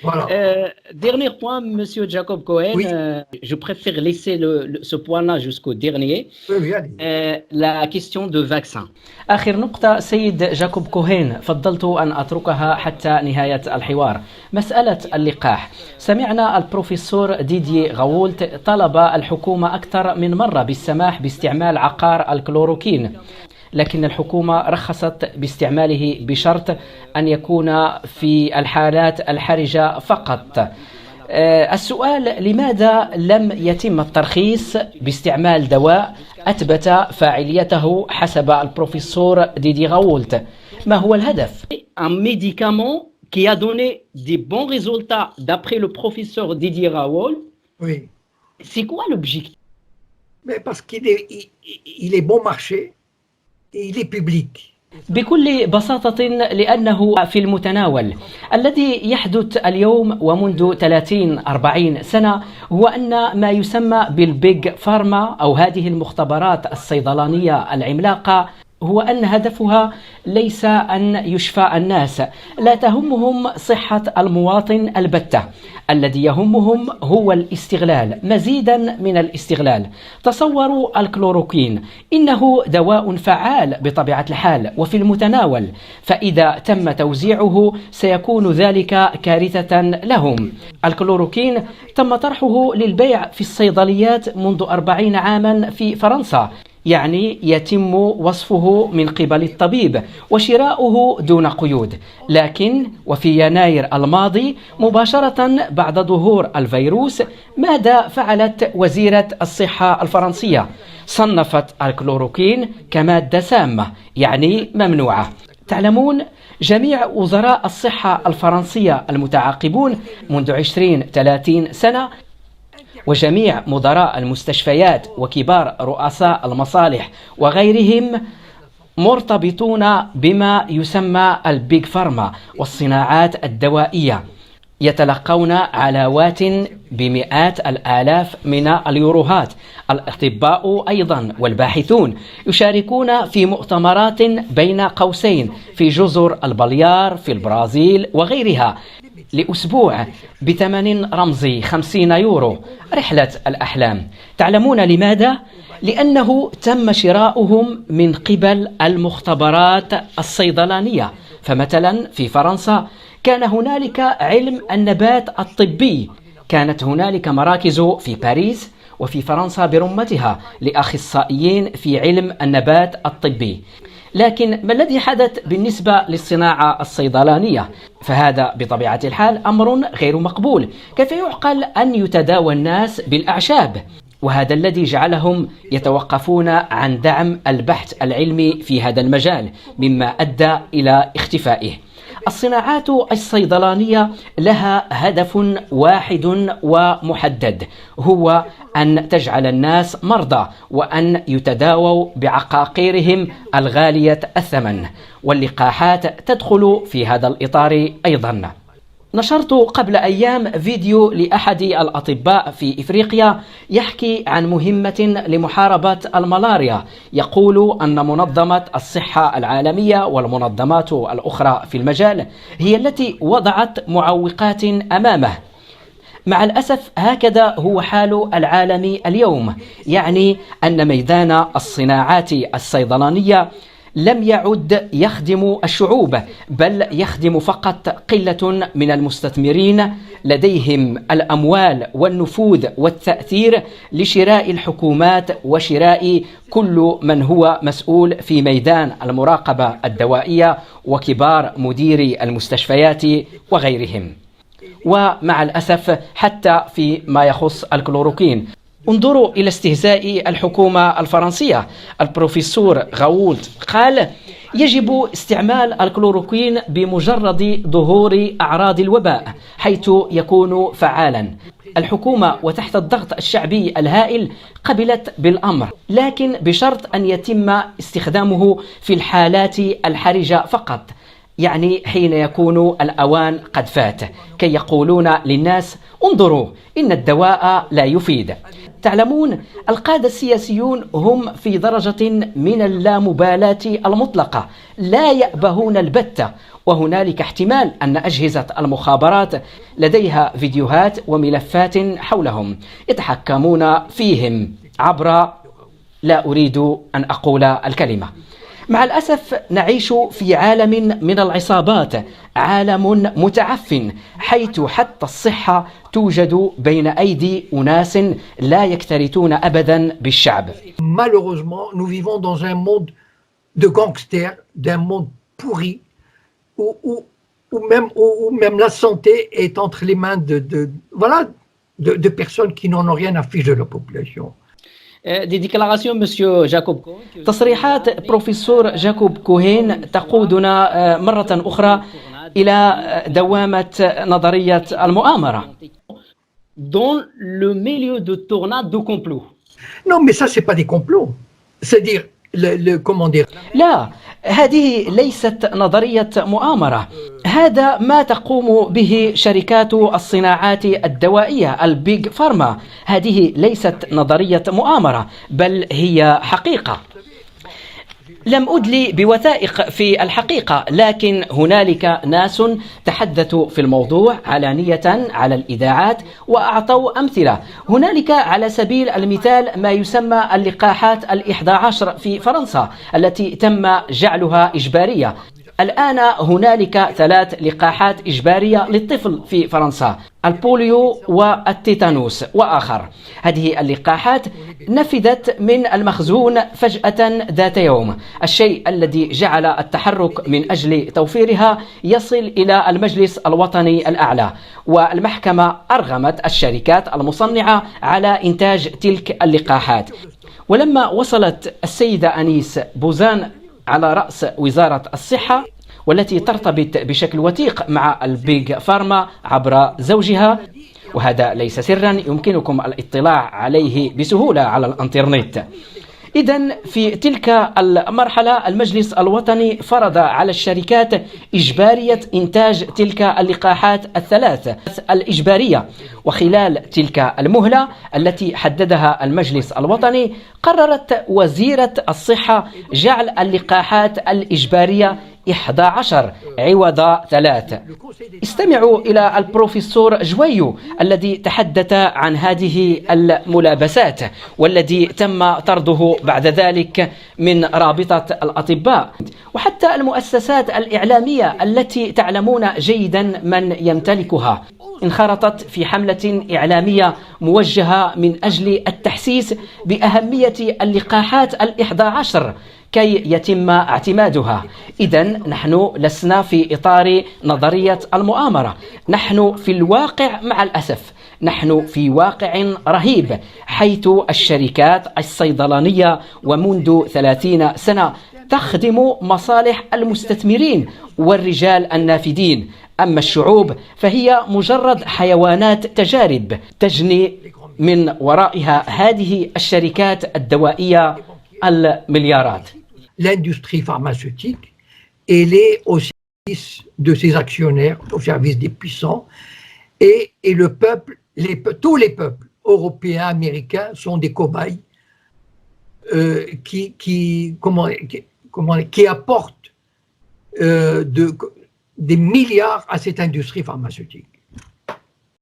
Voilà. Dernier point, Monsieur Jacob Cohen, Oui, je préfère laisser ce point-là jusqu'au dernier. oui, oui, allez. La question de vaccin. آخر نقطة سيد جاكوب كوهين فضلت أن أتركها حتى نهاية الحوار. مسألة اللقاح. سمعنا البروفيسور ديدي غاولت طلب الحكومة أكثر من مرة بالسماح باستعمال عقار الكلوروكين، لكن الحكومة رخصت باستعماله بشرط أن يكون في الحالات الحرجة فقط. السؤال: لماذا لم يتم الترخيص باستعمال دواء أثبت فاعليته حسب البروفيسور ديدي غاولت؟ ما هو الهدف؟ Un médicament qui a donné des bons résultats d'après le professeur Didier Raoult. Oui. C'est quoi l'objectif? Mais parce il est bon marché et il est public. بكل بساطة لأنه في المتناول. الذي يحدث اليوم ومنذ 30-40 سنة هو أن ما يسمى بالبيج فارما أو هذه المختبرات الصيدلانية العملاقة هو أن هدفها ليس أن يشفى الناس، لا تهمهم صحة المواطن البتة، الذي يهمهم هو الاستغلال، مزيدا من الاستغلال. تصوروا الكلوروكين، إنه دواء فعال بطبيعة الحال وفي المتناول، فإذا تم توزيعه سيكون ذلك كارثة لهم. الكلوروكين تم طرحه للبيع في الصيدليات منذ 40 عاما في فرنسا، يعني يتم وصفه من قبل الطبيب وشراؤه دون قيود. لكن وفي يناير الماضي مباشرة بعد ظهور الفيروس، ماذا فعلت وزيرة الصحة الفرنسية؟ صنفت الكلوروكين كمادة سامة، يعني ممنوعة. تعلمون جميع وزراء الصحة الفرنسية المتعاقبون منذ 20-30 سنة وجميع مدراء المستشفيات وكبار رؤساء المصالح وغيرهم مرتبطون بما يسمى البيج فارما والصناعات الدوائية، يتلقون علاوات بمئات الآلاف من اليوروهات. الأطباء أيضا والباحثون يشاركون في مؤتمرات بين قوسين في جزر البليار في البرازيل وغيرها لأسبوع بثمن رمزي 50 يورو، رحلة الأحلام. تعلمون لماذا؟ لأنه تم شراؤهم من قبل المختبرات الصيدلانية. فمثلا في فرنسا كان هنالك علم النبات الطبي، كانت هنالك مراكز في باريس وفي فرنسا برمتها لأخصائيين في علم النبات الطبي. لكن ما الذي حدث بالنسبة للصناعة الصيدلانية؟ فهذا بطبيعة الحال أمر غير مقبول. كيف يعقل أن يتداوى الناس بالأعشاب؟ وهذا الذي جعلهم يتوقفون عن دعم البحث العلمي في هذا المجال، مما أدى إلى اختفائه. الصناعات الصيدلانية لها هدف واحد ومحدد، هو أن تجعل الناس مرضى وأن يتداووا بعقاقيرهم الغالية الثمن، واللقاحات تدخل في هذا الإطار أيضا. نشرت قبل أيام فيديو لأحد الأطباء في إفريقيا يحكي عن مهمة لمحاربة الملاريا، يقول أن منظمة الصحة العالمية والمنظمات الأخرى في المجال هي التي وضعت معوقات أمامه. مع الأسف هكذا هو حال العالم اليوم، يعني أن ميدان الصناعات الصيدلانية لم يعد يخدم الشعوب، بل يخدم فقط قلة من المستثمرين لديهم الأموال والنفوذ والتأثير لشراء الحكومات وشراء كل من هو مسؤول في ميدان المراقبة الدوائية وكبار مديري المستشفيات وغيرهم. ومع الأسف حتى في ما يخص الكلوروكين، انظروا إلى استهزاء الحكومة الفرنسية. البروفيسور غاولت قال يجب استعمال الكلوروكين بمجرد ظهور أعراض الوباء حيث يكون فعالا. الحكومة وتحت الضغط الشعبي الهائل قبلت بالأمر، لكن بشرط أن يتم استخدامه في الحالات الحرجة فقط، يعني حين يكون الأوان قد فات، كي يقولون للناس انظروا إن الدواء لا يفيد. تعلمون القادة السياسيون هم في درجة من اللامبالاة المطلقة، لا يأبهون البتة، وهنالك احتمال أن أجهزة المخابرات لديها فيديوهات وملفات حولهم يتحكمون فيهم عبر، لا أريد أن أقول الكلمة. مع الأسف نعيش في عالم من العصابات، عالم متعفن حيث حتى الصحة توجد بين أيدي أناس لا يكترثون أبدا بالشعب. Malheureusement, nous vivons dans un monde de gangsters, d'un monde pourri, où même la santé est entre les mains de personnes qui n'en ont rien à fiche de la population. Des déclarations, Monsieur Jacob Cohen. تصريحات بروفيسور جاكوب كوهين تقودنا مرة أخرى إلى دوامة نظرية المؤامرة. Dans le milieu de tornades de complot. Non, mais ça, c'est pas des complots. C'est-à-dire, comment dire, لا، هذه ليست نظرية مؤامرة، هذا ما تقوم به شركات الصناعات الدوائية البيج فارما. هذه ليست نظرية مؤامرة بل هي حقيقة. لم أدلي بوثائق في الحقيقة، لكن هنالك ناس تحدثوا في الموضوع علانية على الإذاعات وأعطوا أمثلة. هنالك على سبيل المثال ما يسمى اللقاحات ال11 في فرنسا التي تم جعلها إجبارية. الآن هنالك 3 لقاحات إجبارية للطفل في فرنسا، البوليو والتيتانوس وآخر. هذه اللقاحات نفذت من المخزون فجأة ذات يوم، الشيء الذي جعل التحرك من أجل توفيرها يصل إلى المجلس الوطني الأعلى، والمحكمة أرغمت الشركات المصنعة على إنتاج تلك اللقاحات. ولما وصلت السيدة أنيس بوزان على رأس وزارة الصحة والتي ترتبط بشكل وثيق مع البيج فارما عبر زوجها، وهذا ليس سرا يمكنكم الاطلاع عليه بسهولة على الانترنت. إذن في تلك المرحلة المجلس الوطني فرض على الشركات إجبارية إنتاج تلك اللقاحات ال3 الإجبارية، وخلال تلك المهلة التي حددها المجلس الوطني قررت وزيرة الصحة جعل اللقاحات الإجبارية 11 عوض 3. استمعوا إلى البروفيسور جويو الذي تحدث عن هذه الملابسات والذي تم طرده بعد ذلك من رابطة الأطباء. وحتى المؤسسات الإعلامية التي تعلمون جيدا من يمتلكها انخرطت في حملة إعلامية موجهة من أجل التحسيس بأهمية اللقاحات ال11 كي يتم اعتمادها. إذن نحن لسنا في إطار نظرية المؤامرة، نحن في الواقع مع الأسف نحن في واقع رهيب، حيث الشركات الصيدلانية ومنذ 30 سنة تخدم مصالح المستثمرين والرجال النافذين، أما الشعوب فهي مجرد حيوانات تجارب تجني من ورائها هذه الشركات الدوائية المليارات. L'industrie pharmaceutique, elle est au service de ses actionnaires, au service des puissants, et le peuple, tous les peuples européens, américains sont des cobayes qui apportent des milliards à cette industrie pharmaceutique.